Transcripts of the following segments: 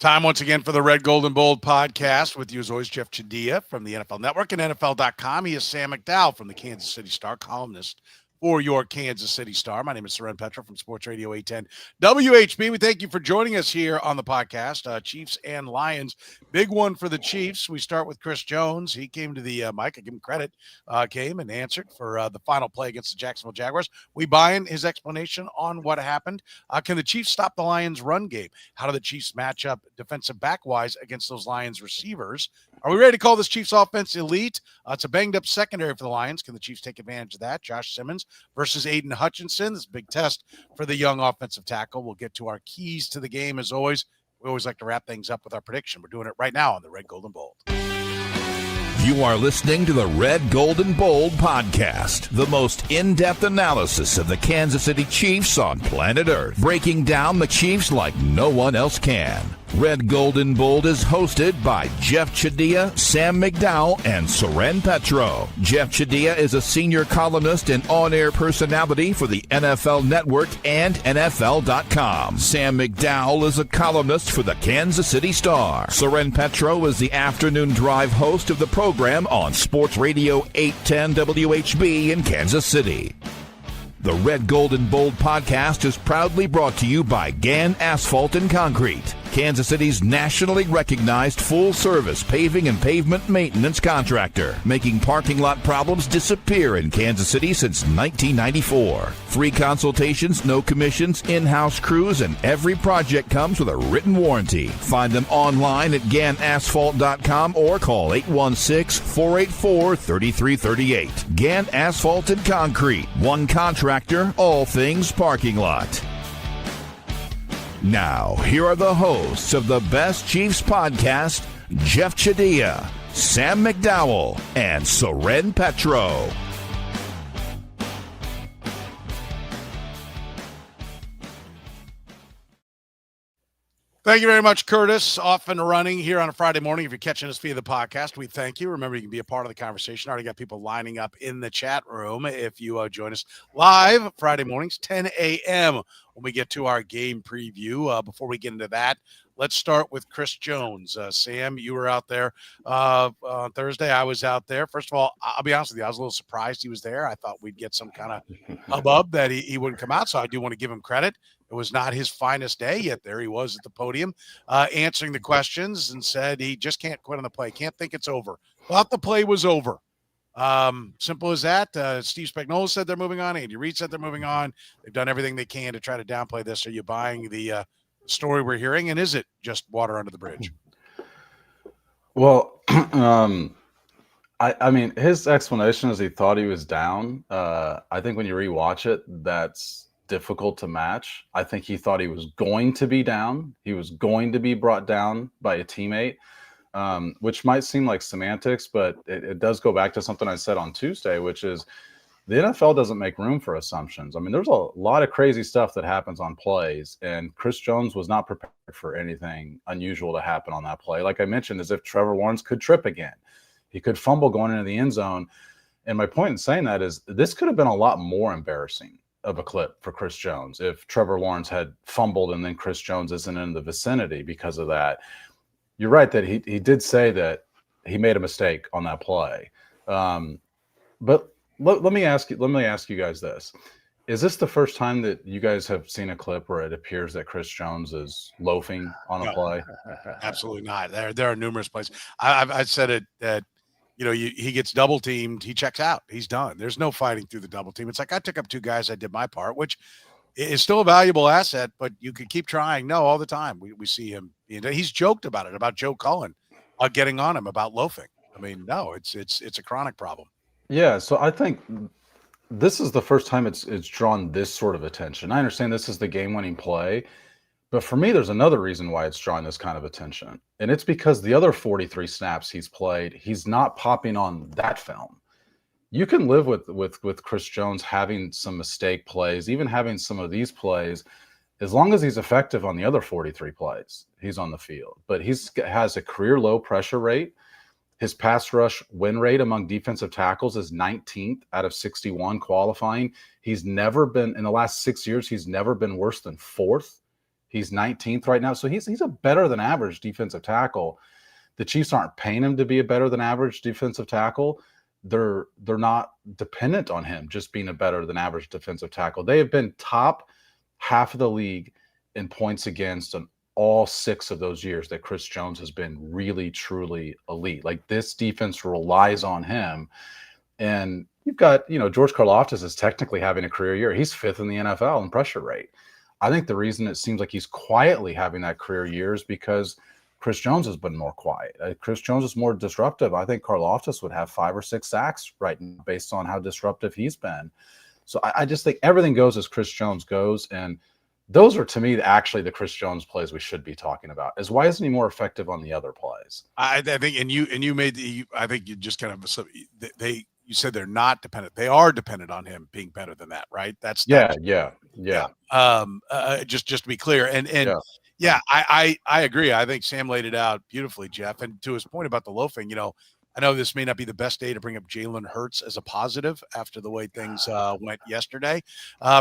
Time once again for the Red, Gold, and Bold podcast. With you as always, Jeff Chadiha from the NFL Network and NFL.com. He is Sam McDowell from the Kansas City Star, columnist for your Kansas City Star. My name is Soren Petro from Sports Radio 810 WHB. We thank you for joining us here on the podcast. Chiefs and Lions. Big one for the Chiefs. We start with Chris Jones. He came to the mic. I give him credit. Came and answered for the final play against the Jacksonville Jaguars. We buy in his explanation on what happened. Can the Chiefs stop the Lions' run game? How do the Chiefs match up defensive back-wise against those Lions receivers? Are we ready to call this Chiefs offense elite? It's a banged-up secondary for the Lions. Can the Chiefs take advantage of that? Josh Simmons versus Aidan Hutchinson. This is a big test for the young offensive tackle. We'll get to our keys to the game as always. We always like to wrap things up with our prediction. We're doing it right now on the Red, Gold, and Bold. You are listening to the Red, Gold, and Bold podcast, the most in-depth analysis of the Kansas City Chiefs on planet Earth, breaking down the Chiefs like no one else can. Red, Gold, and Bold is hosted by Jeff Chadiha, Sam McDowell, and Soren Petro. Jeff Chadiha is a senior columnist and on-air personality for the NFL Network and NFL.com. Sam McDowell is a columnist for the Kansas City Star. Soren Petro is the afternoon drive host of the program on Sports Radio 810 WHB in Kansas City. The Red, Gold, and Bold podcast is proudly brought to you by Gann Asphalt and Concrete, Kansas City's nationally recognized full-service paving and pavement maintenance contractor, making parking lot problems disappear in Kansas City since 1994. Free consultations, no commissions, in-house crews, and every project comes with a written warranty. Find them online at GannAsphalt.com or call 816-484-3338. Gann Asphalt and Concrete, one contractor, all things parking lot. Now, here are the hosts of the Best Chiefs podcast, Jeff Chadiha, Sam McDowell, and Soren Petro. Thank you very much, Curtis. Off and running here on a Friday morning. If you're catching us via the podcast, we thank you. Remember, you can be a part of the conversation. I already got people lining up in the chat room. If you join us live Friday mornings, 10 a.m. when we get to our game preview. Before we get into that, let's start with Chris Jones. Sam, you were out there on Thursday. I was out there. First of all, I'll be honest with you. I was a little surprised he was there. I thought we'd get some kind of hubbub that he wouldn't come out, so I do want to give him credit. It was not his finest day yet. There he was at the podium answering the questions and said he just can't quit on the play. Can't think it's over. Thought the play was over. Simple as that. Steve Spagnuolo said they're moving on. Andy Reid said they're moving on. They've done everything they can to try to downplay this. Are you buying the story we're hearing? And is it just water under the bridge? Well, I mean, his explanation is he thought he was down. I think when you rewatch it, that's difficult to match. I think he thought he was going to be down. He was going to be brought down by a teammate, which might seem like semantics, but it does go back to something I said on Tuesday, which is the NFL doesn't make room for assumptions. I mean, there's a lot of crazy stuff that happens on plays, and Chris Jones was not prepared for anything unusual to happen on that play. Like I mentioned, as if Trevor Lawrence could trip again. He could fumble going into the end zone. And my point in saying that is this could have been a lot more embarrassing of a clip for Chris Jones if Trevor Lawrence had fumbled and then Chris Jones isn't in the vicinity because of that. You're right that he did say that he made a mistake on that play. But let me ask you guys this. Is this the first time that you guys have seen a clip where it appears that Chris Jones is loafing on a play? Absolutely not. There are numerous plays. I've said it that he gets double teamed. He checks out. He's done. There's no fighting through the double team. It's like I took up two guys. I did my part, which is still a valuable asset, but you could keep trying. No, all the time we see him. He's joked about it, about Joe Cullen getting on him about loafing. I mean, no, it's a chronic problem. Yeah. So I think this is the first time it's drawn this sort of attention. I understand this is the game-winning play, but for me, there's another reason why it's drawing this kind of attention. And it's because the other 43 snaps he's played, he's not popping on that film. You can live with Chris Jones having some mistake plays, even having some of these plays, as long as he's effective on the other 43 plays he's on the field. But he has a career low pressure rate. His pass rush win rate among defensive tackles is 19th out of 61 qualifying. He's never been, in the last 6 years, he's never been worse than 4th He's 19th right now. So he's a better than average defensive tackle. The Chiefs aren't paying him to be a better than average defensive tackle. They're not dependent on him just being a better than average defensive tackle. They have been top half of the league in points against on all 6 of those years that Chris Jones has been really, truly elite. Like, this defense relies on him. And you've got, George Karlaftis is technically having a career year. He's 5th in the NFL in pressure rate. I think the reason it seems like he's quietly having that career year is because Chris Jones has been more quiet. Chris Jones is more disruptive. I think Karlaftis would have 5 or 6 sacks right now based on how disruptive he's been. So I just think everything goes as Chris Jones goes. And those are, to me, actually the Chris Jones plays we should be talking about. Is why isn't he more effective on the other plays? I think, and you made I think you just kind of you said they're not dependent. They are dependent on him being better than that, right? That's yeah. Just to be clear, and yeah, I agree. I think Sam laid it out beautifully, Jeff. And to his point about the loafing, I know this may not be the best day to bring up Jalen Hurts as a positive after the way things went yesterday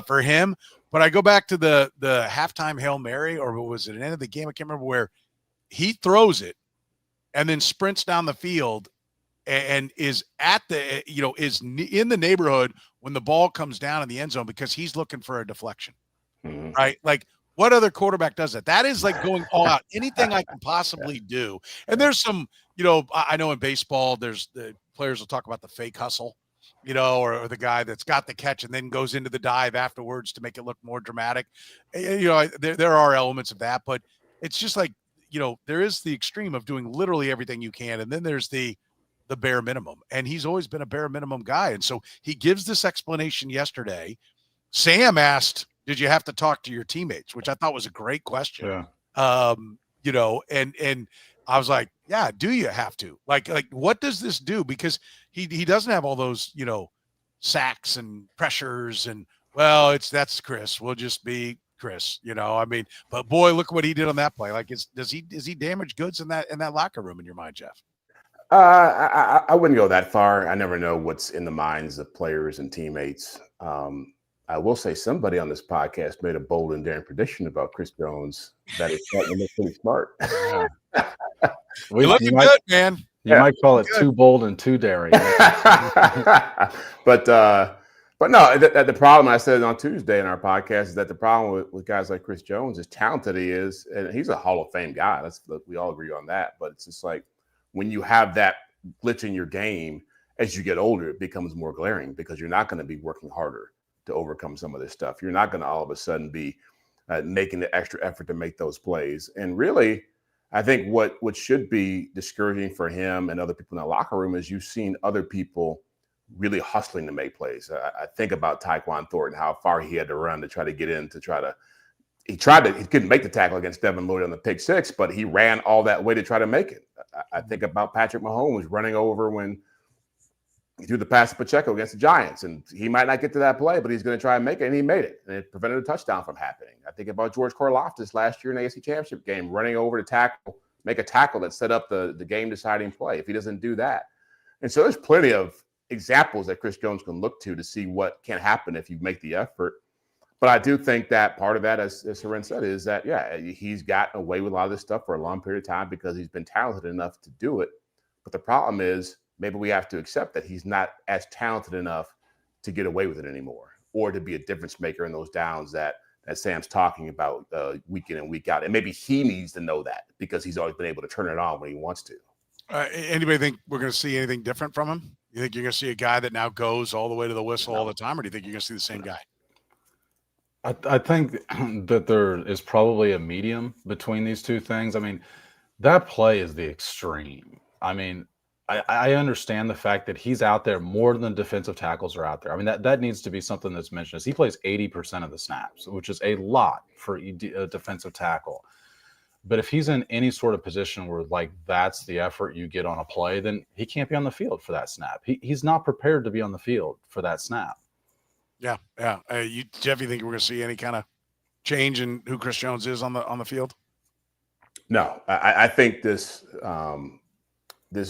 for him. But I go back to the halftime Hail Mary, or was it an end of the game? I can't remember, where he throws it and then sprints down the field and is at the, is in the neighborhood when the ball comes down in the end zone because he's looking for a deflection, right? Like, what other quarterback does that? That is like going all out. Anything I can possibly do. And there's some, I know in baseball, there's the players will talk about the fake hustle, or the guy that's got the catch and then goes into the dive afterwards to make it look more dramatic. There are elements of that, but it's just like, there is the extreme of doing literally everything you can. And then there's the bare minimum. And he's always been a bare minimum guy. And so he gives this explanation yesterday. Sam asked, did you have to talk to your teammates? Which I thought was a great question. Yeah. And I was like, yeah, do you have to? Like what does this do? Because he doesn't have all those, sacks and pressures and, well, that's Chris. We'll just be Chris, but boy, look what he did on that play. Like, is he damage goods in that locker room in your mind, Jeff? I wouldn't go that far. I never know what's in the minds of players and teammates. I will say somebody on this podcast made a bold and daring prediction about Chris Jones that is pretty smart. You're looking good, man. You might call it too bold and too daring. But no, the problem, I said on Tuesday in our podcast, is that the problem with guys like Chris Jones, as talented he is, and he's a Hall of Fame guy. We all agree on that. But it's just like, when you have that glitch in your game, as you get older, it becomes more glaring because you're not going to be working harder to overcome some of this stuff. You're not going to all of a sudden be making the extra effort to make those plays. And really, I think what should be discouraging for him and other people in the locker room is you've seen other people really hustling to make plays. I think about Tyquan Thornton, how far he had to run to try to get in, he couldn't make the tackle against Devin Lloyd on the pick six, but he ran all that way to try to make it. I think about Patrick Mahomes running over when he threw the pass to Pacheco against the Giants, and he might not get to that play, but he's going to try and make it, and he made it, and it prevented a touchdown from happening. I think about George Karlaftis last year in the AFC Championship game, running over to make a tackle that set up the game-deciding play. If he doesn't do that. And so there's plenty of examples that Chris Jones can look to see what can happen if you make the effort. But I do think that part of that, as Soren said, is that, he's gotten away with a lot of this stuff for a long period of time because he's been talented enough to do it. But the problem is maybe we have to accept that he's not as talented enough to get away with it anymore or to be a difference maker in those downs that Sam's talking about week in and week out. And maybe he needs to know that because he's always been able to turn it on when he wants to. Anybody think we're going to see anything different from him? You think you're going to see a guy that now goes all the way to the whistle all the time, or do you think you're going to see the same guy? I think that there is probably a medium between these two things. I mean, that play is the extreme. I mean, I understand the fact that he's out there more than defensive tackles are out there. I mean, that needs to be something that's mentioned. He plays 80% of the snaps, which is a lot for a defensive tackle. But if he's in any sort of position where, like, that's the effort you get on a play, then he can't be on the field for that snap. He's not prepared to be on the field for that snap. Yeah. Jeff, you think we're going to see any kind of change in who Chris Jones is on the field? No, I think this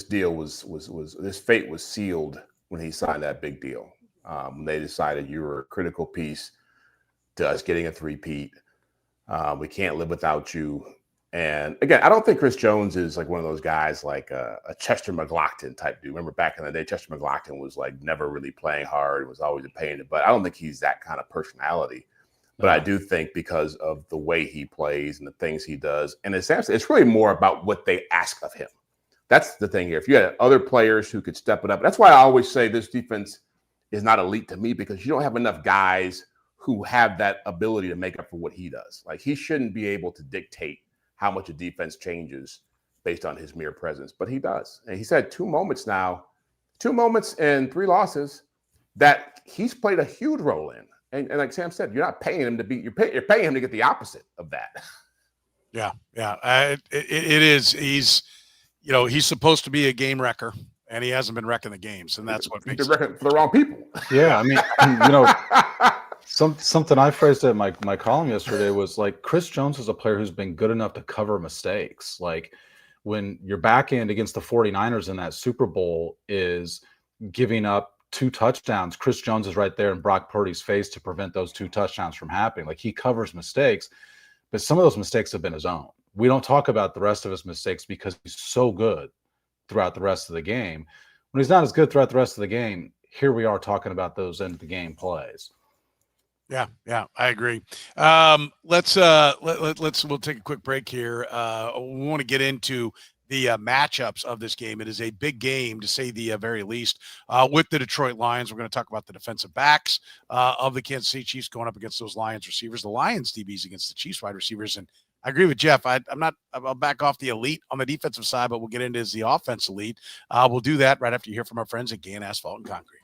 deal this fate was sealed when he signed that big deal. When they decided you were a critical piece to us getting a three-peat. We can't live without you. And again, I don't think Chris Jones is like one of those guys like a Chester McLaughlin type dude. Remember back in the day, Chester McLaughlin was like never really playing hard. It was always a pain in the butt. I don't think he's that kind of personality. But I do think because of the way he plays and the things he does, and it's really more about what they ask of him. That's the thing here. If you had other players who could step it up, that's why I always say this defense is not elite to me, because you don't have enough guys who have that ability to make up for what he does. Like, he shouldn't be able to dictate how much a defense changes based on his mere presence, but he does. And he's had 2 moments and 3 losses that he's played a huge role in. And like Sam said, you're not paying him to beat. You're paying him to get the opposite of that. Yeah. It is. He's supposed to be a game wrecker, and he hasn't been wrecking the games, and that's what makes it for the wrong people. Yeah, I mean, something I phrased at my column yesterday was like, Chris Jones is a player who's been good enough to cover mistakes. Like, when your back end against the 49ers in that Super Bowl is giving up 2 touchdowns, Chris Jones is right there in Brock Purdy's face to prevent those 2 touchdowns from happening. Like, he covers mistakes, but some of those mistakes have been his own. We don't talk about the rest of his mistakes because he's so good throughout the rest of the game. When he's not as good throughout the rest of the game, here we are talking about those end of the game plays. Yeah, I agree. We'll take a quick break here. We want to get into the matchups of this game. It is a big game, to say the very least, with the Detroit Lions. We're going to talk about the defensive backs of the Kansas City Chiefs going up against those Lions receivers, the Lions DBs against the Chiefs wide receivers. And I agree with Jeff. I'll back off the elite on the defensive side, but we'll get into the offense elite. We'll do that right after you hear from our friends at Gann Asphalt and Concrete.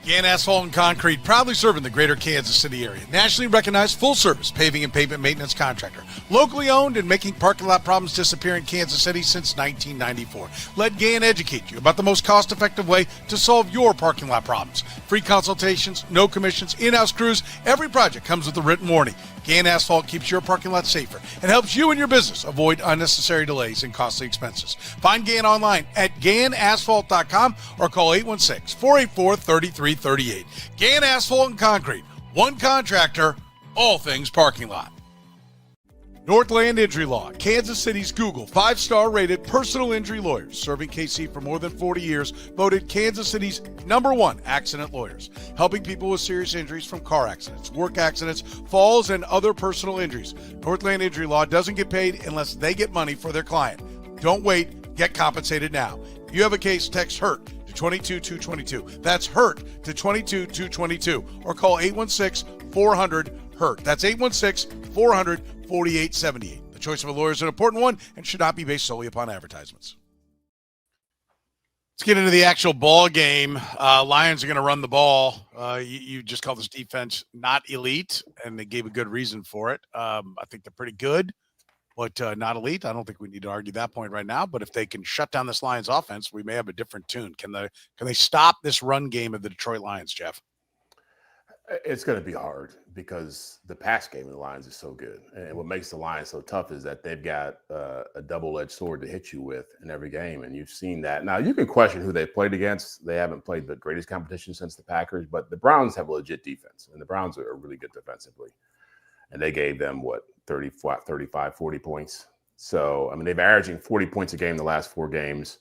Gann Asphalt and Concrete, proudly serving the greater Kansas City area. Nationally recognized full-service paving and pavement maintenance contractor. Locally owned and making parking lot problems disappear in Kansas City since 1994. Let Gann educate you about the most cost-effective way to solve your parking lot problems. Free consultations, no commissions, in-house crews. Every project comes with a written warning. Gann Asphalt keeps your parking lot safer and helps you and your business avoid unnecessary delays and costly expenses. Find Gann online at GannAsphalt.com or call 816-484-3338. Gann Asphalt and Concrete. One contractor, all things parking lot. Northland Injury Law, Kansas City's Google 5-star rated personal injury lawyers, serving KC for more than 40 years, voted Kansas City's #1 accident lawyers, helping people with serious injuries from car accidents, work accidents, falls, and other personal injuries. Northland Injury Law doesn't get paid unless they get money for their client. Don't wait, get compensated now. If you have a case, text HURT to 22222. That's HURT to 22222, or call 816-400-HURT. That's 816-400-4878. The choice of a lawyer is an important one and should not be based solely upon advertisements. Let's get into the actual ball game. Lions are going to run the ball. You just call this defense not elite, and they gave a good reason for it. I think they're pretty good, but not elite. I don't think we need to argue that point right now. But if they can shut down this Lions offense, we may have a different tune. Can they stop this run game of the Detroit Lions, Jeff? It's going to be hard because the pass game of the Lions is so good. And what makes the Lions so tough is that they've got a double-edged sword to hit you with in every game. And you've seen that. Now, you can question who they've played against. They haven't played the greatest competition since the Packers, but the Browns have a legit defense. And the Browns are really good defensively. And they gave them, 35, 40 points. So, I mean, they've been averaging 40 points a game the last 4 games.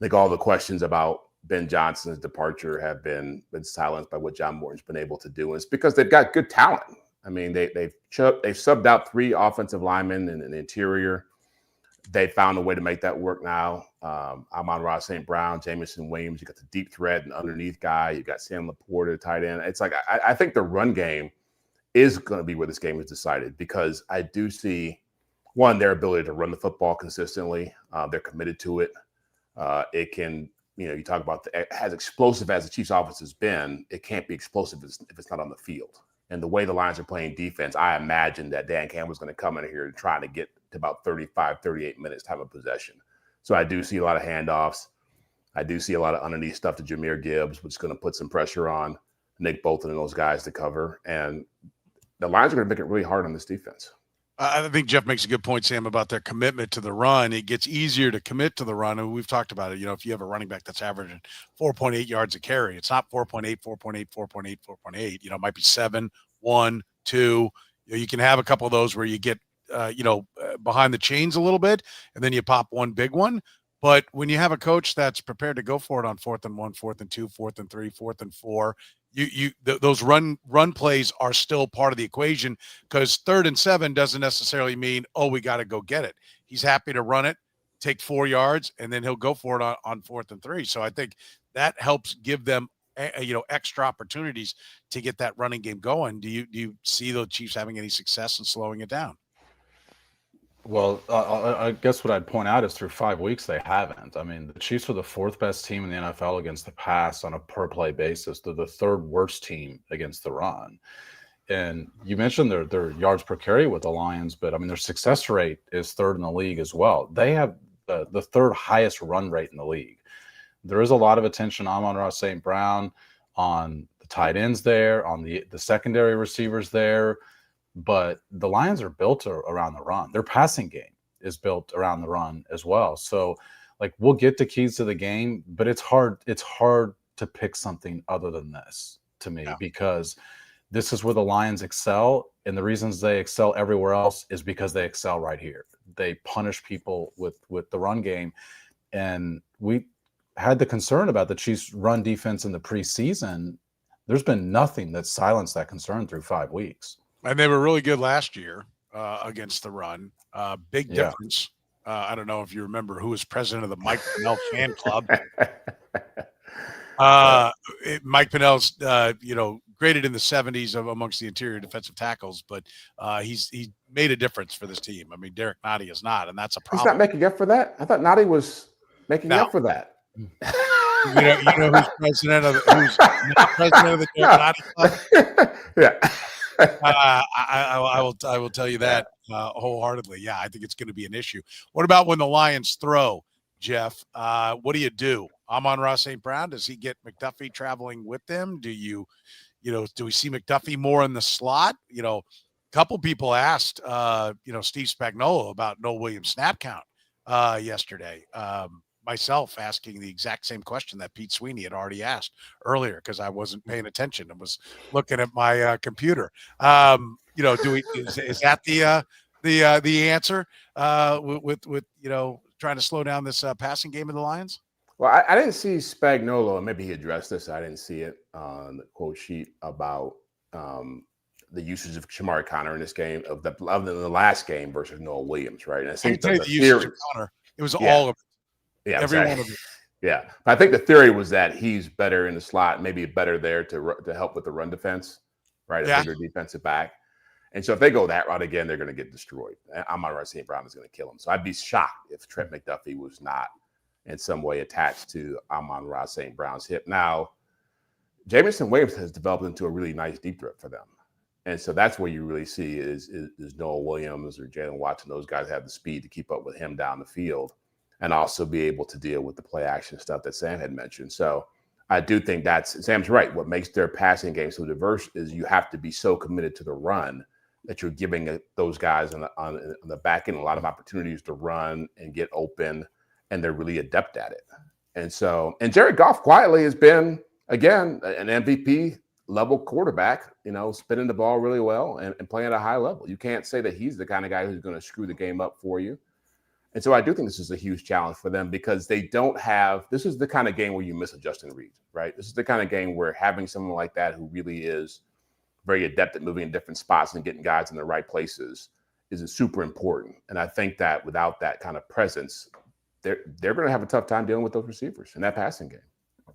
I think all the questions about Ben Johnson's departure have been silenced by what John Morton's been able to do. And it's because they've got good talent. I mean, they've subbed out 3 offensive linemen in the interior. They found a way to make that work now. Amon-RaSt.Brown, Jamison Williams. You got the deep threat and underneath guy. You got Sam Laporta, tight end. It's like I think the run game is going to be where this game is decided, because I do see, one, their ability to run the football consistently. They're committed to it. It can. You talk about as explosive as the Chiefs' offense has been, it can't be explosive if it's not on the field. And the way the Lions are playing defense, I imagine that Dan Campbell's going to come in here and try to get to about 35, 38 minutes time of possession. So I do see a lot of handoffs. I do see a lot of underneath stuff to Jahmyr Gibbs, which is going to put some pressure on Nick Bolton and those guys to cover. And the Lions are going to make it really hard on this defense. I think Jeff makes a good point, Sam, about their commitment to the run. It gets easier to commit to the run, and we've talked about it. If you have a running back that's averaging 4.8 yards a carry, it's not 4.8, 4.8, 4.8, 4.8. It might be 7, 1, 2. You can have a couple of those where you get behind the chains a little bit, and then you pop one big one. But when you have a coach that's prepared to go for it on 4th and 1, 4th and 2, 4th and 3, 4th and 4, those run plays are still part of the equation, because 3rd and 7 doesn't necessarily mean, oh, we got to go get it. He's happy to run it, take 4 yards, and then he'll go for it on 4th and 3. So I think that helps give them extra opportunities to get that running game going. Do you see the Chiefs having any success in slowing it down? Well, I guess what I'd point out is through 5 weeks, they haven't. I mean, the Chiefs are the 4th best team in the NFL against the pass on a per-play basis. They're the 3rd worst team against the run. And you mentioned their yards per carry with the Lions, but, I mean, their success rate is 3rd in the league as well. They have the 3rd highest run rate in the league. There is a lot of attention on Amon-RaSt.Brown, on the tight ends there, on the secondary receivers there. But the Lions are built around the run. Their passing game is built around the run as well. So, like, we'll get the keys to the game, but it's hard to pick something other than this to me, because this is where the Lions excel, and the reasons they excel everywhere else is because they excel right here. They punish people with the run game, and we had the concern about the Chiefs' run defense in the preseason. There's been nothing that's silenced that concern through 5 weeks. And they were really good last year against the run. Big difference. I don't know if you remember who was president of the Mike Pennell fan club. Mike Pennell's, graded in the 70s amongst the interior defensive tackles, but he made a difference for this team. I mean, Derek Nottie is not, and that's a problem. He's not making up for that? I thought Nottie was making up for that. You know who's president of the Derek Nottie club? Yeah. I will tell you that wholeheartedly. Yeah, I think it's going to be an issue. What about when the Lions throw, Jeff? What do? Amon-RaSt.Brown, does he get McDuffie traveling with them? Do we see McDuffie more in the slot? A couple people asked, Steve Spagnuolo about Noah Williams' snap count yesterday. Myself asking the exact same question that Pete Sweeney had already asked earlier, because I wasn't paying attention and was looking at my computer. Is that the answer with trying to slow down this passing game of the Lions? Well, I didn't see Spagnuolo, and maybe he addressed this. I didn't see it on the quote sheet about the usage of Shamari Connor in this game of the last game versus Noah Williams, right? And I think the usage of Connor, it was all of it. Yeah, every one of them. Yeah, I think the theory was that he's better in the slot, maybe better there to help with the run defense, right? A bigger defensive back. And so if they go that route again, they're going to get destroyed. Amon-RaSt.Brown is going to kill him. So I'd be shocked if Trent McDuffie was not in some way attached to Amon-RaSt.Brown's hip. Now, Jameson Williams has developed into a really nice deep threat for them. And so that's where you really see is Noah Williams or Jalen Watson. Those guys have the speed to keep up with him down the field and also be able to deal with the play action stuff that Sam had mentioned. So I do think Sam's right. What makes their passing game so diverse is you have to be so committed to the run that you're giving those guys on the back end a lot of opportunities to run and get open, and they're really adept at it. And Jared Goff quietly has been, again, an MVP level quarterback, spinning the ball really well and playing at a high level. You can't say that he's the kind of guy who's going to screw the game up for you. And so I do think this is a huge challenge for them, because they don't have – this is the kind of game where you miss a Justin Reed, right? This is the kind of game where having someone like that who really is very adept at moving in different spots and getting guys in the right places is super important. And I think that without that kind of presence, they're going to have a tough time dealing with those receivers in that passing game.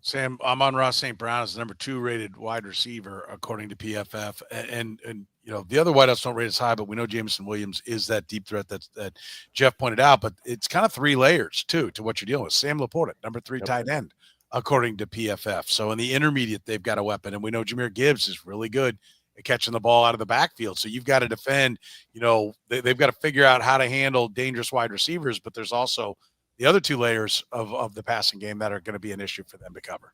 Sam, Amon-RaSt.Brown is the number 2 rated wide receiver according to PFF, and the other wideouts don't rate as high, but we know Jameson Williams is that deep threat that Jeff pointed out. But it's kind of 3 layers too to what you're dealing with. Sam Laporta, number 3 tight end according to PFF. So in the intermediate, they've got a weapon, and we know Jahmyr Gibbs is really good at catching the ball out of the backfield. So you've got to defend. They've got to figure out how to handle dangerous wide receivers, but there's also the other 2 layers of the passing game that are going to be an issue for them to cover.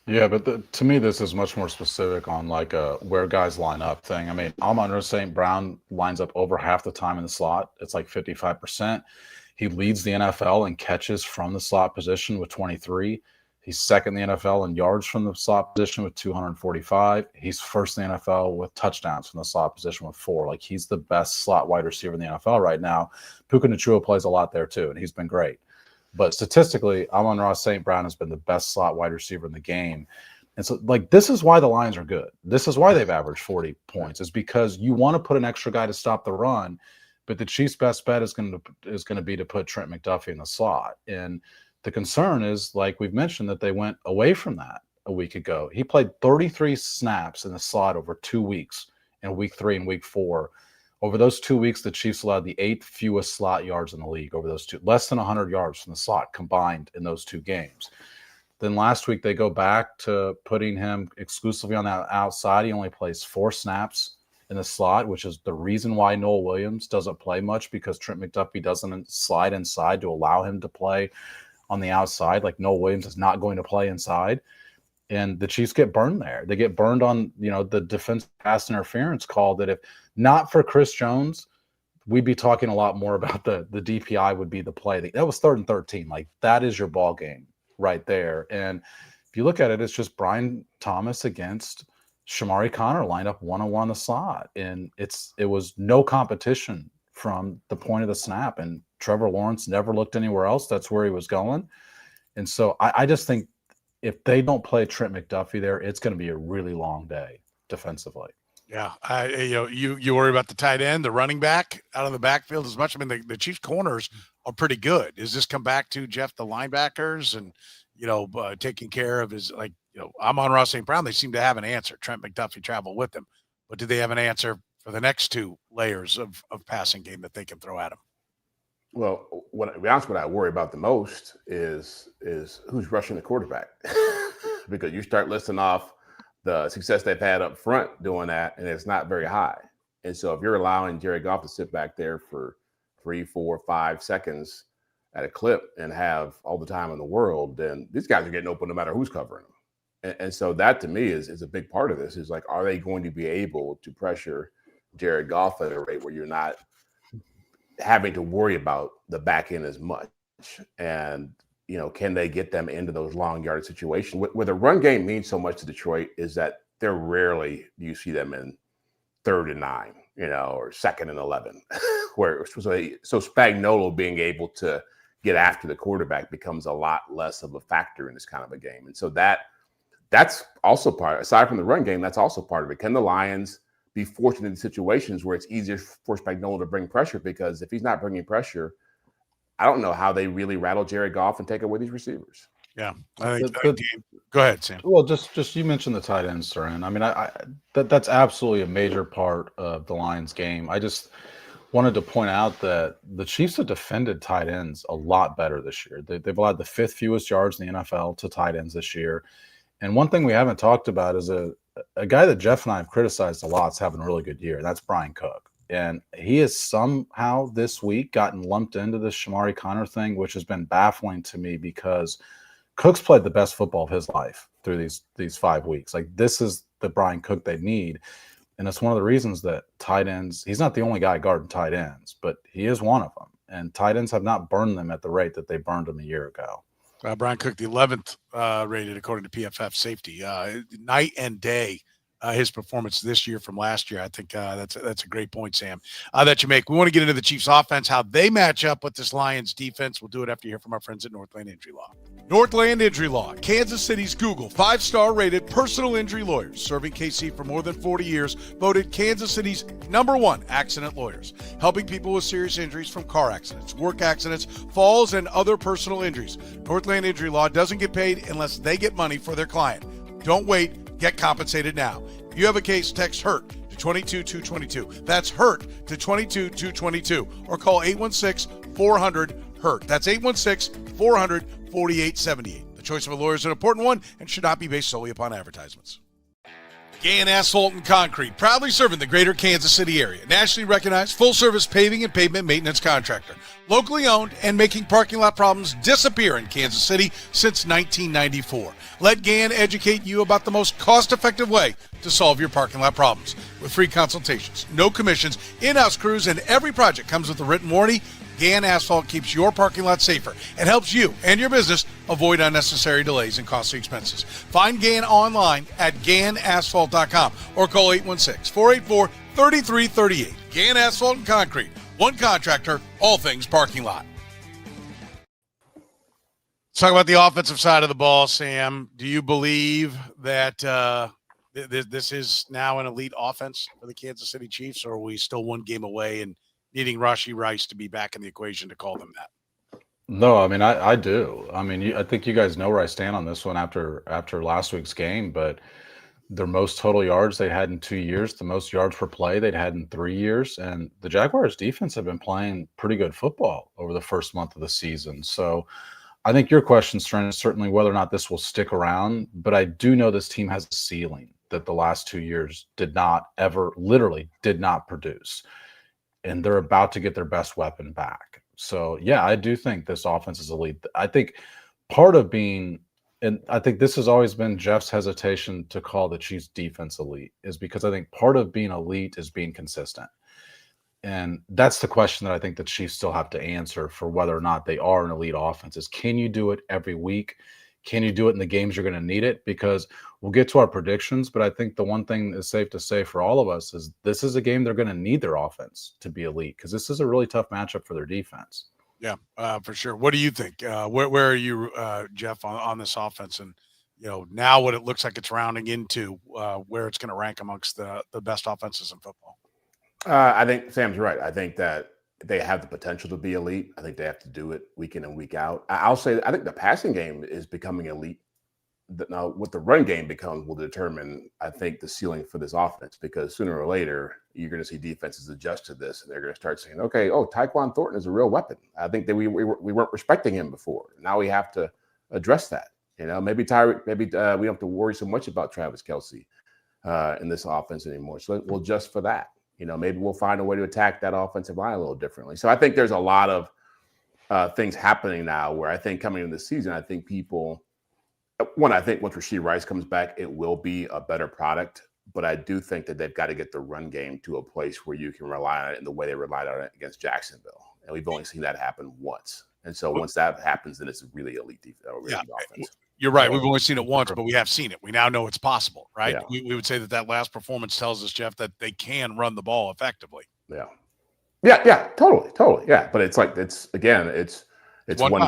Yeah, but to me, this is much more specific on like a where guys line up thing. I mean, Amon-RaSt.Brown lines up over half the time in the slot. It's like 55%. He leads the NFL in catches from the slot position with 23. He's second in the NFL in yards from the slot position with 245. He's first in the NFL with touchdowns from the slot position with 4. Like, he's the best slot wide receiver in the NFL right now. Puka Nacua plays a lot there too, and he's been great. But statistically, Amon-Ra-St.Brown has been the best slot wide receiver in the game. And so, like, this is why the Lions are good. This is why they've averaged 40 points, is because you want to put an extra guy to stop the run, but the Chiefs' best bet is going to be to put Trent McDuffie in the slot. And the concern is, like we've mentioned, that they went away from that a week ago. He played 33 snaps in the slot over 2 weeks, in week 3 and week 4. Over those 2 weeks, the Chiefs allowed the 8th fewest slot yards in the league over those 2, less than 100 yards from the slot combined in those 2 games. Then last week, they go back to putting him exclusively on that outside. He only plays 4 snaps in the slot, which is the reason why Noel Williams doesn't play much, because Trent McDuffie doesn't slide inside to allow him to play on the outside. Like, Noel Williams is not going to play inside, and the Chiefs get burned there. They get burned on, the defensive pass interference call, that if not for Chris Jones, we'd be talking a lot more about the DPI would be the play. That was 3rd and 13. Like, that is your ball game right there. And if you look at it, it's just Brian Thomas against Shamari Connor lined up 1-on-1 in the slot, and it was no competition from the point of the snap, and Trevor Lawrence never looked anywhere else. That's where he was going. And so I just think if they don't play Trent McDuffie there, it's going to be a really long day defensively. Yeah. You worry about the tight end, the running back out of the backfield as much. I mean, the Chiefs corners are pretty good. Does this come back to Jeff, the linebackers, and, taking care of his, Amon-Ra-St.Brown? They seem to have an answer. Trent McDuffie traveled with them, but do they have an answer for the next 2 layers of passing game that they can throw at him? Well, to be honest, what I worry about the most is who's rushing the quarterback. Because you start listing off the success they've had up front doing that, and it's not very high. And so if you're allowing Jared Goff to sit back there for 3, 4, 5 seconds at a clip and have all the time in the world, then these guys are getting open no matter who's covering them. And so that, to me, is a big part of this, is like, are they going to be able to pressure Jared Goff at a rate where you're not having to worry about the back end as much? And, can they get them into those long yard situations? Where the run game means so much to Detroit is that they're rarely do you see them in 3rd and 9, or 2nd and 11, where so Spagnuolo being able to get after the quarterback becomes a lot less of a factor in this kind of a game. And so that's also part, aside from the run game, that's also part of it. Can the Lions be fortunate in situations where it's easier for Spagnuolo to bring pressure? Because if he's not bringing pressure, I don't know how they really rattle Jared Goff and take away these receivers. Yeah, I think. Go ahead, Sam. Well, just you mentioned the tight ends, Soren. I mean, that's absolutely a major part of the Lions game. I just wanted to point out that the Chiefs have defended tight ends a lot better this year. They've allowed the 5th fewest yards in the NFL to tight ends this year. And one thing we haven't talked about is a guy that Jeff and I have criticized a lot is having a really good year. That's Brian Cook. And he has somehow this week gotten lumped into the Shamari Connor thing, which has been baffling to me, because Cook's played the best football of his life through these 5 weeks. Like, this is the Brian Cook they need. And it's one of the reasons that tight ends, he's not the only guy guarding tight ends, but he is one of them. And tight ends have not burned them at the rate that they burned them a year ago. Brian Cook, the 11th rated according to PFF safety. Night and day, his performance this year from last year. I think that's a great point, Sam, that you make. We want to get into the Chiefs' offense, how they match up with this Lions defense. We'll do it after you hear from our friends at Northland Injury Law. Northland Injury Law, Kansas City's Google 5-star rated personal injury lawyers, serving KC for more than 40 years, voted Kansas City's #1 accident lawyers, helping people with serious injuries from car accidents, work accidents, falls, and other personal injuries. Northland Injury Law doesn't get paid unless they get money for their client. Don't wait. Get compensated now. If you have a case, text HURT to 22222. That's HURT to 22222. Or call 816-400-HURT. That's 816-400-4878. The choice of a lawyer is an important one and should not be based solely upon advertisements. Gann Asphalt and Concrete, proudly serving the greater Kansas City area. Nationally recognized full-service paving and pavement maintenance contractor. Locally owned and making parking lot problems disappear in Kansas City since 1994. Let Gann educate you about the most cost-effective way to solve your parking lot problems. With free consultations, no commissions, in-house crews, and every project comes with a written warranty, Gann Asphalt keeps your parking lot safer and helps you and your business avoid unnecessary delays and costly expenses. Find Gann online at GannAsphalt.com or call 816-484-3338. Gann Asphalt and Concrete. One contractor, all things parking lot. Let's talk about the offensive side of the ball, Sam. Do you believe that this is now an elite offense for the Kansas City Chiefs, or are we still one game away and needing Rashee Rice to be back in the equation to call them that? No, I mean, I do. I mean, I think you guys know where I stand on this one after last week's game, but their most total yards they'd had in 2 years, the most yards per play they'd had in 3 years. And the Jaguars defense have been playing pretty good football over the first month of the season. So I think your question, Stern, is certainly whether or not this will stick around. But I do know this team has a ceiling that the last 2 years literally did not produce. And they're about to get their best weapon back. So, yeah, I do think this offense is elite. I think part of being – and I think this has always been Jeff's hesitation to call the Chiefs defense elite, is because I think part of being elite is being consistent. And that's the question that I think the Chiefs still have to answer for whether or not they are an elite offense is, can you do it every week? Can you do it in the games you're going to need it? Because we'll get to our predictions, but I think the one thing that's safe to say for all of us is this is a game they're going to need their offense to be elite, because this is a really tough matchup for their defense. Yeah, for sure. What do you think? Where are you, Jeff, on this offense? And, now what it looks like it's rounding into, where it's going to rank amongst the best offenses in football? I think Sam's right. I think that they have the potential to be elite. I think they have to do it week in and week out. I'll say I think the passing game is becoming elite. Now, what the run game becomes will determine, I think, the ceiling for this offense, because sooner or later, you're going to see defenses adjust to this, and they're going to start saying, okay, Tyquan Thornton is a real weapon. I think that we weren't respecting him before. Now we have to address that. Maybe we don't have to worry so much about Travis Kelce in this offense anymore. So we'll adjust for that. Maybe we'll find a way to attack that offensive line a little differently. So I think there's a lot of things happening now where I think coming into the season, I think I think once Rashee Rice comes back, it will be a better product. But I do think that they've got to get the run game to a place where you can rely on it in the way they relied on it against Jacksonville. And we've only seen that happen once. And so once that happens, then it's a really elite offense. You're right. We've only seen it once, but we have seen it. We now know it's possible, right? Yeah. We would say that last performance tells us, Jeff, that they can run the ball effectively. Yeah, totally. Yeah, but it's one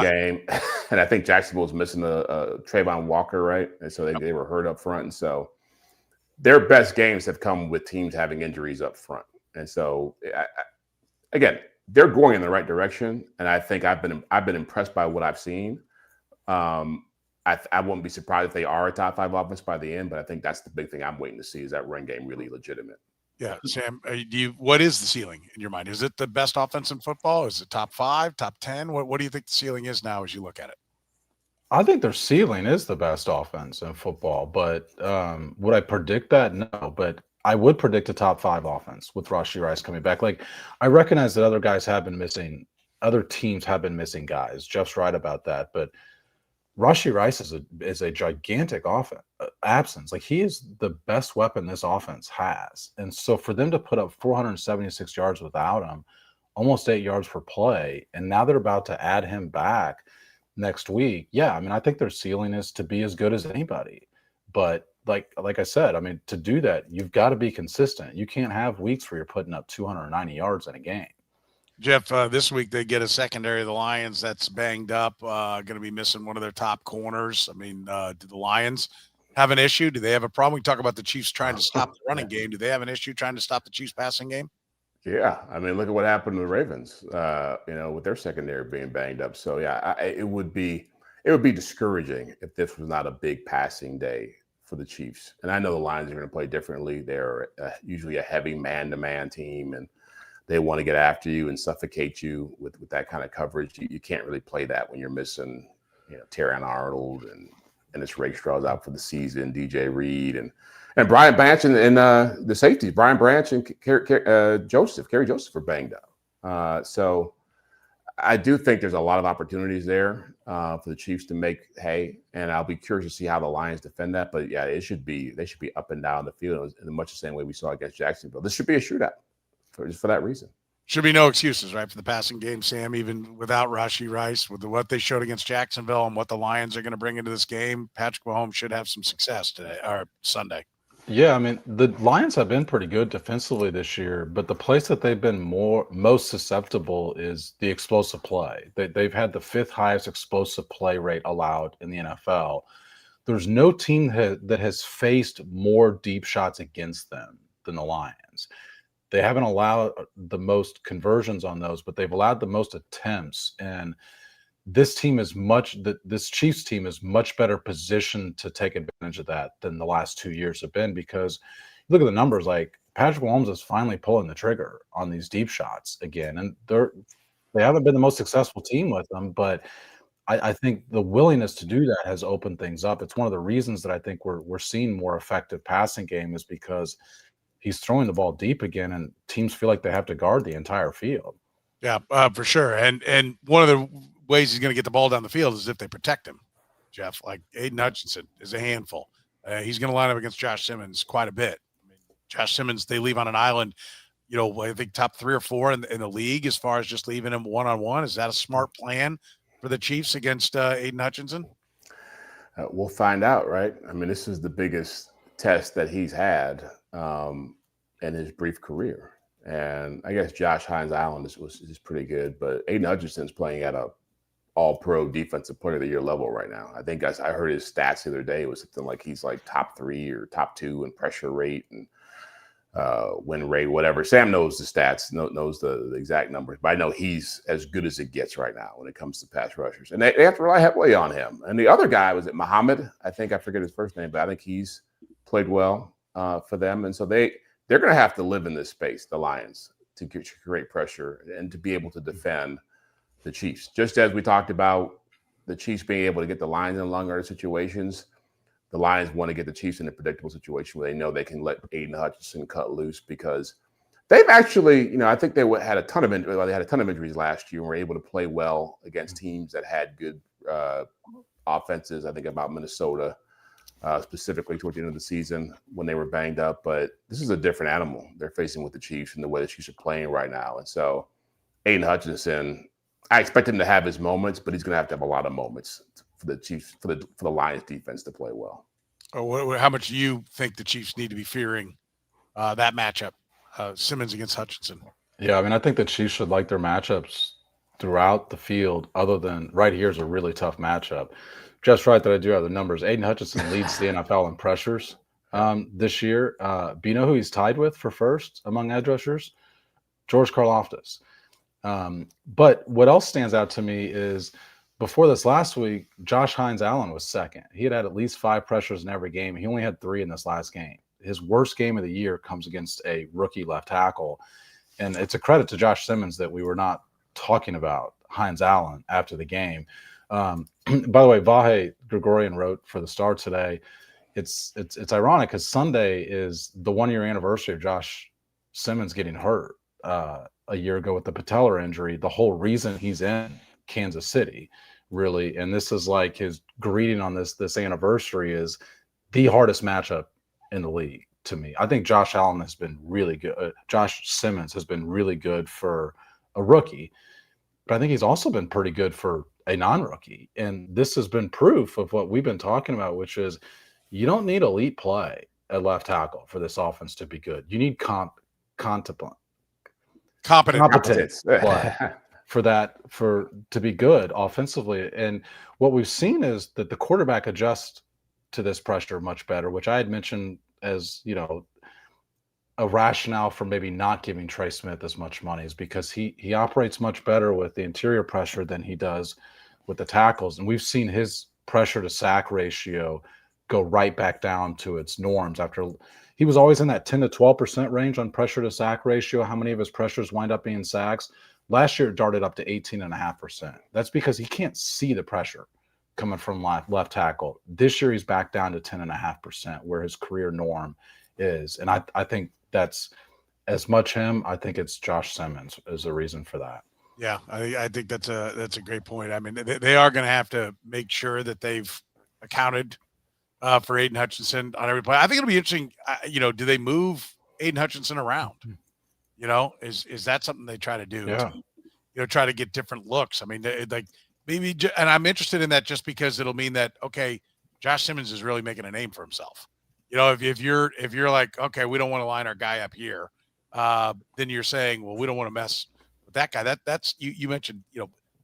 game, and I think Jacksonville's missing a Trayvon Walker, right? And so they were hurt up front, and so their best games have come with teams having injuries up front. And so, again, they're going in the right direction, and I think I've been impressed by what I've seen. I wouldn't be surprised if they are a top 5 offense by the end, but I think that's the big thing I'm waiting to see, is that run game really legitimate. Yeah, Sam, what is the ceiling in your mind? Is it the best offense in football? Is it top 5, top 10? What do you think the ceiling is now as you look at it? I think their ceiling is the best offense in football, but would I predict that? No, but I would predict a top 5 offense with Rashee Rice coming back. Like, I recognize that other teams have been missing guys. Jeff's right about that, but Rashee Rice is a gigantic absence. Like, he is the best weapon this offense has. And so for them to put up 476 yards without him, almost 8 yards per play, and now they're about to add him back next week. Yeah, I mean, I think their ceiling is to be as good as anybody. But like I said, I mean, to do that, you've got to be consistent. You can't have weeks where you're putting up 290 yards in a game. Jeff, this week they get a secondary of the Lions that's banged up, going to be missing one of their top corners. I mean, do the Lions have an issue? Do they have a problem? We talk about the Chiefs trying to stop the running game. Do they have an issue trying to stop the Chiefs passing game? Yeah, I mean, look at what happened to the Ravens, with their secondary being banged up. So, yeah, it would be discouraging if this was not a big passing day for the Chiefs. And I know the Lions are going to play differently. They're usually a heavy man-to-man team, and they want to get after you and suffocate you with that kind of coverage. You can't really play that when you're missing, Terrion Arnold and Ennis Rakestraw's out for the season, DJ Reed and Brian Branch and the safeties, Brian Branch and Kerry Joseph are banged up. So I do think there's a lot of opportunities there for the Chiefs to make hay, and I'll be curious to see how the Lions defend that. But yeah, they should be up and down the field in much the same way we saw against Jacksonville. This should be a shootout just for that reason. Should be no excuses, right, for the passing game, Sam, even without Rashee Rice, with what they showed against Jacksonville and what the Lions are going to bring into this game. Patrick Mahomes should have some success today or Sunday. Yeah, I mean, the Lions have been pretty good defensively this year, but the place that they've been most susceptible is the explosive play. They've had the 5th highest explosive play rate allowed in the NFL. There's no team that has faced more deep shots against them than the Lions. They haven't allowed the most conversions on those, but they've allowed the most attempts. And this Chiefs team is much better positioned to take advantage of that than the last 2 years have been, because you look at the numbers, like Patrick Mahomes is finally pulling the trigger on these deep shots again. And they haven't been the most successful team with them, but I think the willingness to do that has opened things up. It's one of the reasons that I think we're seeing more effective passing game, is because he's throwing the ball deep again, and teams feel like they have to guard the entire field. Yeah, for sure. And one of the ways he's going to get the ball down the field is if they protect him, Jeff. Like Aidan Hutchinson is a handful. He's going to line up against Josh Simmons quite a bit. I mean, Josh Simmons, they leave on an island, I think top 3 or 4 in the league as far as just leaving him one-on-one. Is that a smart plan for the Chiefs against Aidan Hutchinson? We'll find out, right? I mean, this is the biggest test that he's had in his brief career. And I guess Josh Hines-Allen is pretty good, but Aidan Hutchinson's playing at a all-pro defensive player of the year level right now. I think I heard his stats the other day. It was something like he's like top 3 or top 2 in pressure rate and win rate, whatever. Sam knows the stats, knows the exact numbers, but I know he's as good as it gets right now when it comes to pass rushers. And they have to rely heavily on him. And the other guy, was it Muhammad? I forget his first name, but I think he's played well for them. And so they're going to have to live in this space, the Lions, to create pressure and to be able to defend the Chiefs. Just as we talked about the Chiefs being able to get the Lions in long-yard situations, the Lions want to get the Chiefs in a predictable situation where they know they can let Aidan Hutchinson cut loose, because they've actually, I think they had a ton of injuries last year and were able to play well against teams that had good offenses. I think about Minnesota specifically toward the end of the season when they were banged up. But this is a different animal they're facing with the Chiefs and the way the Chiefs are playing right now. And so Aidan Hutchinson, I expect him to have his moments, but he's going to have a lot of moments for the Chiefs, for the Lions defense to play well. How much do you think the Chiefs need to be fearing that matchup, Simmons against Hutchinson? Yeah, I mean, I think the Chiefs should like their matchups throughout the field, other than right here is a really tough matchup. Just right that I do have the numbers. Aidan Hutchinson leads the NFL in pressures this year. Do you know who he's tied with for first among edge rushers? George Karlaftis. But what else stands out to me is before this last week, Josh Hines-Allen was second. He had at least 5 pressures in every game. He only had 3 in this last game. His worst game of the year comes against a rookie left tackle. And it's a credit to Josh Simmons that we were not talking about Hines-Allen after the game. By the way, Vahe Gregorian wrote for the Star today. It's ironic because Sunday is the 1-year anniversary of Josh Simmons getting hurt a year ago with the patellar injury. The whole reason he's in Kansas City, really, and this is like his greeting on this anniversary, is the hardest matchup in the league to me. I think Josh Allen has been really good. Josh Simmons has been really good for a rookie, but I think he's also been pretty good for a non-rookie. And this has been proof of what we've been talking about, which is you don't need elite play at left tackle for this offense to be good. You need competent play to be good offensively. And what we've seen is that the quarterback adjusts to this pressure much better, which I had mentioned as, a rationale for maybe not giving Trey Smith as much money, is because he operates much better with the interior pressure than he does with the tackles. And we've seen his pressure to sack ratio go right back down to its norms after he was always in that 10 to 12% range on pressure to sack ratio. How many of his pressures wind up being sacks? Last year, it darted up to 18.5%. That's because he can't see the pressure coming from left tackle. This year, he's back down to 10.5%, where his career norm is. And I think that's as much him. I think it's Josh Simmons is the reason for that. Yeah, I think that's a great point. I mean, they are going to have to make sure that they've accounted for Aidan Hutchinson on every play. I think it'll be interesting. Do they move Aidan Hutchinson around? Is that something they try to do? Yeah. Try to get different looks. I mean, like maybe, and I'm interested in that just because it'll mean that, okay, Josh Simmons is really making a name for himself. If you're like, okay, we don't want to line our guy up here, then you're saying, well, we don't want to mess with that guy. That's you mentioned,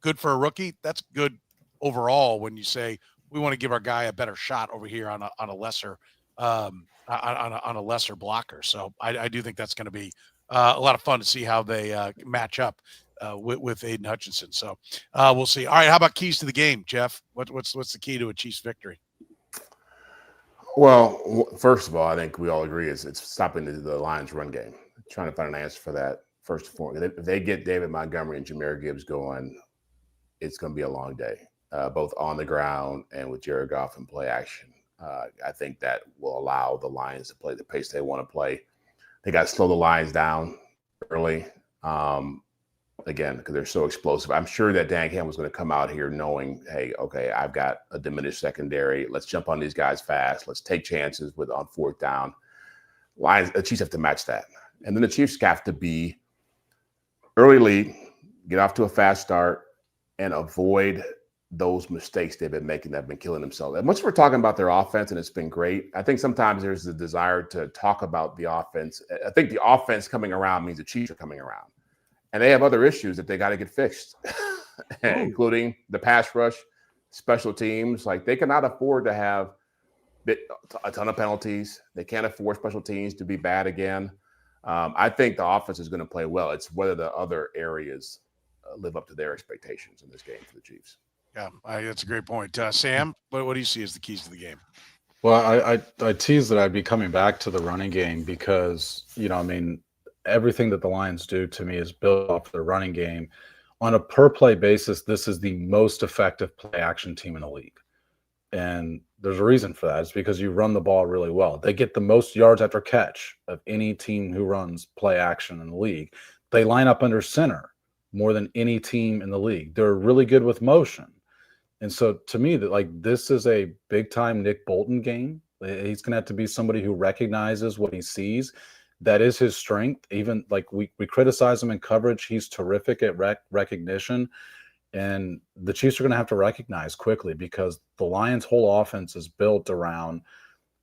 good for a rookie. That's good overall when you say we want to give our guy a better shot over here on a lesser on a lesser blocker. So I do think that's going to be a lot of fun to see how they match up with Aidan Hutchinson. So we'll see. All right, how about keys to the game, Jeff? What's the key to a Chiefs victory? Well, first of all, I think we all agree it's stopping the Lions' run game. Trying to find an answer for that first and foremost. If they get David Montgomery and Jahmyr Gibbs going, it's going to be a long day, both on the ground and with Jared Goff and play action. I think that will allow the Lions to play the pace they want to play. They got to slow the Lions down early, again, because they're so explosive. I'm sure that Dan Campbell's going to come out here knowing, hey, okay, I've got a diminished secondary. Let's jump on these guys fast. Let's take chances on fourth down. The Chiefs have to match that. And then the Chiefs have to be early lead, get off to a fast start, and avoid those mistakes they've been making that have been killing themselves. As much as we're talking about their offense, and it's been great, I think sometimes there's a desire to talk about the offense. I think the offense coming around means the Chiefs are coming around. And they have other issues that they got to get fixed, including the pass rush, special teams. Like, they cannot afford to have a ton of penalties. They can't afford special teams to be bad again. I think the offense is going to play well. It's whether the other areas live up to their expectations in this game for the Chiefs. Yeah, that's a great point. Sam, what do you see as the keys to the game? Well, I teased that I'd be coming back to the running game because, everything that the Lions do to me is built off their running game. On a per-play basis, this is the most effective play-action team in the league. And there's a reason for that. It's because you run the ball really well. They get the most yards after catch of any team who runs play-action in the league. They line up under center more than any team in the league. They're really good with motion. And so to me, this is a big-time Nick Bolton game. He's going to have to be somebody who recognizes what he sees. That is his strength. Even we criticize him in coverage. He's terrific at recognition. And the Chiefs are going to have to recognize quickly because the Lions' whole offense is built around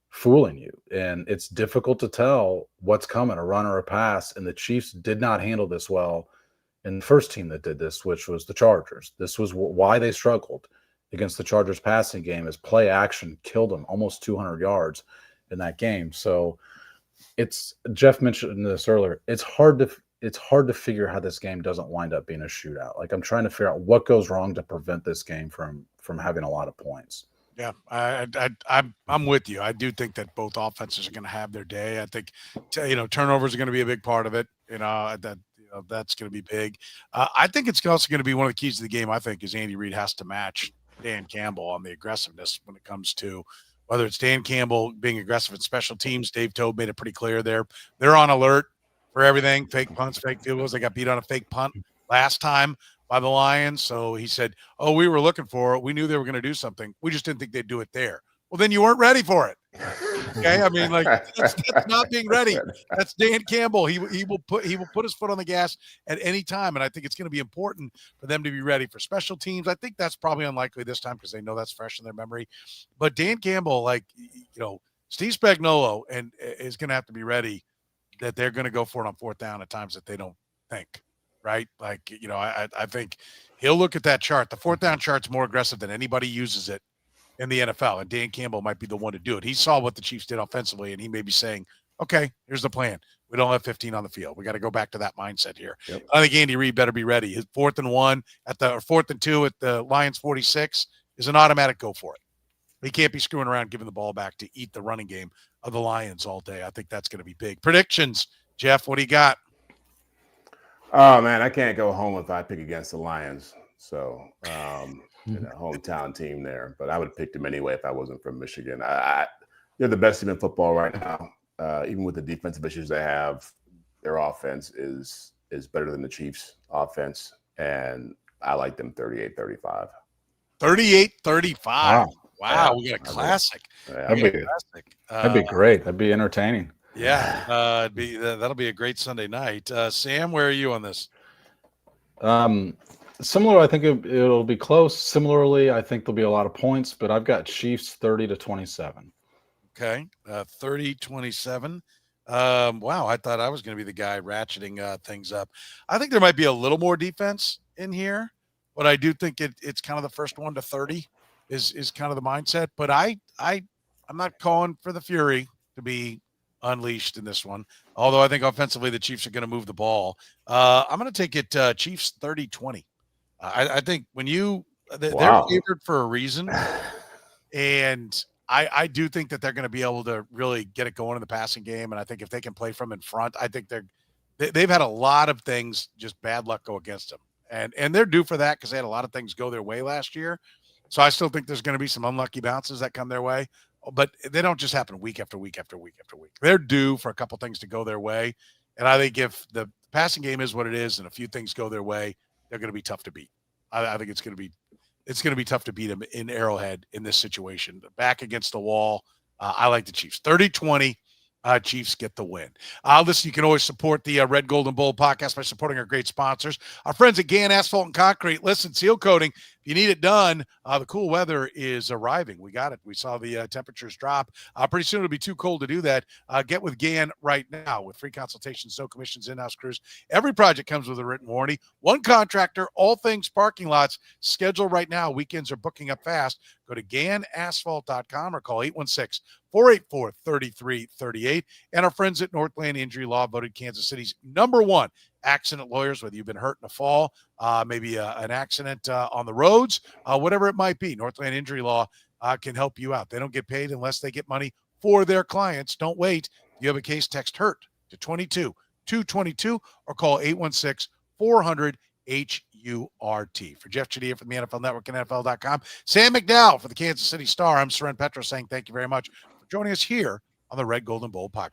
fooling you. And it's difficult to tell what's coming, a run or a pass. And the Chiefs did not handle this well in the first team that did this, which was the Chargers. This was why they struggled against the Chargers passing game, is play action killed them almost 200 yards in that game. So Jeff mentioned this earlier. It's hard to figure how this game doesn't wind up being a shootout. I'm trying to figure out what goes wrong to prevent this game from having a lot of points. Yeah, I'm with you. I do think that both offenses are going to have their day. I think, turnovers are going to be a big part of it. That's going to be big. I think it's also going to be one of the keys to the game. I think is Andy Reid has to match Dan Campbell on the aggressiveness when it comes to whether it's Dan Campbell being aggressive in special teams. Dave Tobe made it pretty clear they're on alert for everything. Fake punts, fake field goals. They got beat on a fake punt last time by the Lions. So he said, oh, we were looking for it. We knew they were going to do something. We just didn't think they'd do it there. Well, then you weren't ready for it. Okay. I mean, that's not being ready. That's Dan Campbell. He will put his foot on the gas at any time. And I think it's going to be important for them to be ready for special teams. I think that's probably unlikely this time because they know that's fresh in their memory. But Dan Campbell, Steve Spagnuolo is going to have to be ready that they're going to go for it on fourth down at times that they don't think. Right. I think he'll look at that chart. The fourth down chart's more aggressive than anybody uses it in the NFL, and Dan Campbell might be the one to do it. He saw what the Chiefs did offensively, and he may be saying, okay, here's the plan. We don't have 15 on the field. We got to go back to that mindset here. Yep. I think Andy Reid better be ready. His 4th and 1 or 4th and 2 at the Lions 46 is an automatic go for it. He can't be screwing around giving the ball back to eat the running game of the Lions all day. I think that's going to be big. Predictions, Jeff, what do you got? Oh, man, I can't go home if I pick against the Lions. So, hometown team there. But I would have picked them anyway if I wasn't from Michigan. They're the best team in football right now. Even with the defensive issues they have, their offense is better than the Chiefs' offense. And I like them 38-35. 38-35. Wow, we got a classic. That'd be great. That'd be entertaining. Yeah, that'll be a great Sunday night. Sam, where are you on this? Similar, I think it'll be close. Similarly, I think there'll be a lot of points, but I've got Chiefs 30-27. Okay, 30-27. Wow, I thought I was going to be the guy ratcheting things up. I think there might be a little more defense in here, but I do think it's kind of the first one to 30 is kind of the mindset. But I'm not calling for the Fury to be unleashed in this one. Although I think offensively the Chiefs are going to move the ball. I'm going to take it Chiefs 30-20. I think when they're favored for a reason, and I do think that they're going to be able to really get it going in the passing game. And I think if they can play from in front, I think they've had a lot of things, just bad luck go against them. And they're due for that because they had a lot of things go their way last year. So I still think there's going to be some unlucky bounces that come their way, but they don't just happen week after week after week after week. They're due for a couple things to go their way. And I think if the passing game is what it is and a few things go their way, they're going to be tough to beat. I think it's going to be tough to beat them in Arrowhead in this situation. Back against the wall, I like the Chiefs. 30-20, Chiefs get the win. Listen, you can always support the Red, Gold, and Bold podcast by supporting our great sponsors. Our friends at Gann Asphalt and Concrete. Listen, seal coating, if you need it done, the cool weather is arriving. We got it. We saw the temperatures drop. Pretty soon it'll be too cold to do that. Get with Gann right now with free consultations, no commissions, in-house crews. Every project comes with a written warranty. One contractor, all things parking lots. Schedule right now. Weekends are booking up fast. Go to GannAsphalt.com or call 816-484-3338. And our friends at Northland Injury Law voted Kansas City's #1 accident lawyers, whether you've been hurt in a fall, maybe an accident on the roads, whatever it might be. Northland Injury Law can help you out. They don't get paid unless they get money for their clients. Don't wait. If you have a case, text HURT to 22222 or call 816-400-HURT. For Jeff Chadiha from the NFL Network and NFL.com, Sam McDowell for the Kansas City Star, I'm Soren Petro saying thank you very much for joining us here on the Red, Gold, and Bold podcast.